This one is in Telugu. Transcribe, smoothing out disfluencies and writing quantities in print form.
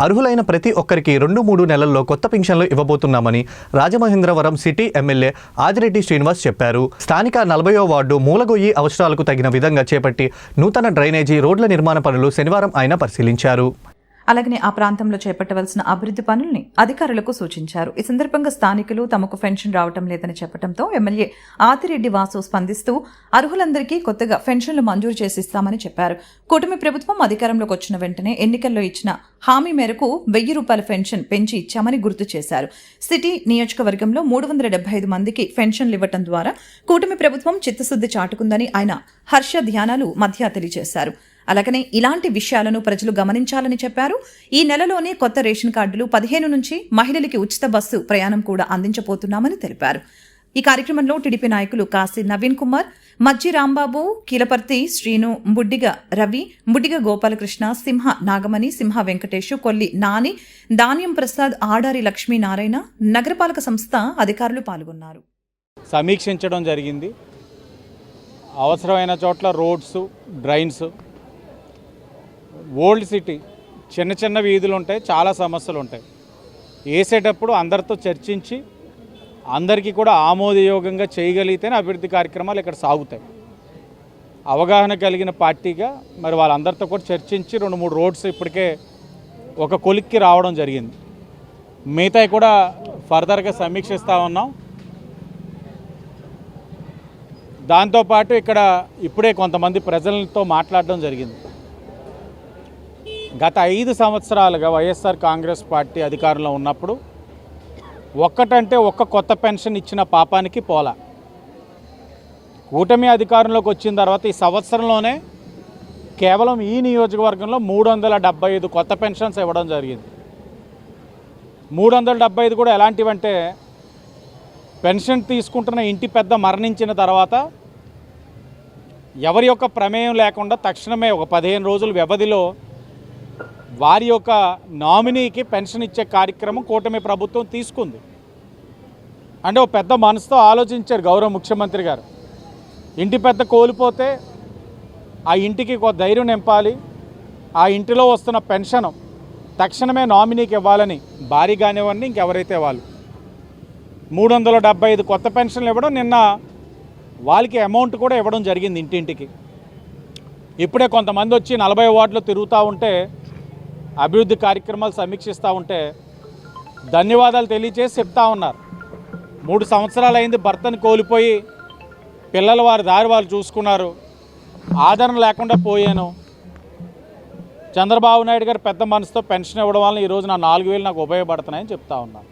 అర్హులైన ప్రతి ఒక్కరికి 2-3 నెలల్లో కొత్త పింఛన్లు ఇవ్వబోతున్నామని రాజమహేంద్రవరం సిటీ ఎమ్మెల్యే ఆదిరెడ్డి శ్రీనివాస్ చెప్పారు. స్థానిక 40వ వార్డు మూలగొయ్యి అవసరాలకు తగిన విధంగా చేపట్టి నూతన డ్రైనేజీ రోడ్ల నిర్మాణ పనులు శనివారం ఆయన పరిశీలించారు. అలాగనే ఆ ప్రాంతంలో చేపట్టవలసిన అభివృద్ధి పనుల్ని అధికారులకు సూచించారు. ఈ సందర్భంగా స్థానికులు తమకు పెన్షన్ రావటం లేదని చెప్పడంతో ఎమ్మెల్యే ఆదిరెడ్డి వాసు స్పందిస్తూ అర్హులందరికీ కొత్తగా పెన్షన్లు మంజూరు చేసిస్తామని చెప్పారు. కూటమి ప్రభుత్వం అధికారంలోకి వచ్చిన వెంటనే ఎన్నికల్లో ఇచ్చిన హామీ మేరకు ₹1000 పెన్షన్ పెంచి ఇచ్చామని గుర్తు చేశారు. సిటీ నియోజకవర్గంలో 375 మందికి పెన్షన్లు ఇవ్వటం ద్వారా కూటమి ప్రభుత్వం చిత్తశుద్ధి చాటుకుందని ఆయన హర్ష ధ్యానాలు మధ్య తెలియజేశారు. అలాగనే ఇలాంటి విషయాలను ప్రజలు గమనించాలని చెప్పారు. ఈ నెలలోనే కొత్త రేషన్ కార్డులు 15 నుంచి మహిళలకి ఉచిత బస్సు ప్రయాణం కూడా అందించబోతున్నామని తెలిపారు. ఈ కార్యక్రమంలో టీడీపీ నాయకులు కాశీ నవీన్ కుమార్, మజ్జి రాంబాబు, కీలపర్తి శ్రీను, బుడ్డిగ రవి, బుడ్డిగ గోపాలకృష్ణ, సింహ నాగమణి, సింహ వెంకటేష్, కొల్లి నాని, ధాన్యం ప్రసాద్, ఆడారి లక్ష్మీనారాయణ, నగరపాలక సంస్థ అధికారులు పాల్గొన్నారు. సమీక్షించడం జరిగింది. అవసరమైన చోట్ల రోడ్స్, డ్రైన్స్, ఓల్డ్ సిటీ చిన్న చిన్న వీధులు ఉంటాయి, చాలా సమస్యలు ఉంటాయి. వేసేటప్పుడు అందరితో చర్చించి అందరికీ కూడా ఆమోదయోగంగా చేయగలిగితేనే అభివృద్ధి కార్యక్రమాలు ఇక్కడ సాగుతాయి. అవగాహన కలిగిన పార్టీగా మరి వాళ్ళందరితో కూడా చర్చించి 2-3 రోడ్స్ ఇప్పటికే ఒక కొలిక్కి రావడం జరిగింది. మిగతాయి కూడా ఫర్దర్గా సమీక్షిస్తూ ఉన్నాం. దాంతోపాటు ఇక్కడ ఇప్పుడే కొంతమంది ప్రజలతో మాట్లాడడం జరిగింది. గత 5 సంవత్సరాలుగా వైఎస్ఆర్ కాంగ్రెస్ పార్టీ అధికారంలో ఉన్నప్పుడు ఒక్క కొత్త పెన్షన్ ఇచ్చిన పాపానికి పోలా. కూటమి అధికారంలోకి వచ్చిన తర్వాత ఈ సంవత్సరంలోనే కేవలం ఈ నియోజకవర్గంలో 375 కొత్త పెన్షన్స్ ఇవ్వడం జరిగింది. 375 కూడా ఎలాంటివంటే పెన్షన్ తీసుకుంటున్న ఇంటి పెద్ద మరణించిన తర్వాత ఎవరి యొక్క ప్రమేయం లేకుండా తక్షణమే ఒక 15 రోజుల వ్యవధిలో వారి యొక్క నామినీకి పెన్షన్ ఇచ్చే కార్యక్రమం కూటమి ప్రభుత్వం తీసుకుంది. అంటే ఒక పెద్ద మనసుతో ఆలోచించారు గౌరవ ముఖ్యమంత్రి గారు. ఇంటి పెద్ద కోల్పోతే ఆ ఇంటికి ఒక ధైర్యం నింపాలి, ఆ ఇంటిలో వస్తున్న పెన్షన్ తక్షణమే నామినీకి ఇవ్వాలని భారీ కానివ్వండి ఇంకెవరైతే వాళ్ళు 375 కొత్త పెన్షన్లు ఇవ్వడం, నిన్న వాళ్ళకి అమౌంట్ కూడా ఇవ్వడం జరిగింది ఇంటింటికి. ఇప్పుడే కొంతమంది వచ్చి 40 వార్డులో తిరుగుతూ ఉంటే అభివృద్ధి కార్యక్రమాలు సమీక్షిస్తూ ఉంటే ధన్యవాదాలు తెలియజేసి చెప్తా ఉన్నారు. 3 సంవత్సరాలు అయింది భర్తను కోల్పోయి, పిల్లల వారి దారి వాళ్ళు చూసుకున్నారు, ఆదరణ లేకుండా పోయాను. చంద్రబాబు నాయుడు గారు పెద్ద మనసుతో పెన్షన్ ఇవ్వడం వల్ల ఈరోజు నా 4000 నాకు ఉపయోగపడుతున్నాయని చెప్తా ఉన్నారు.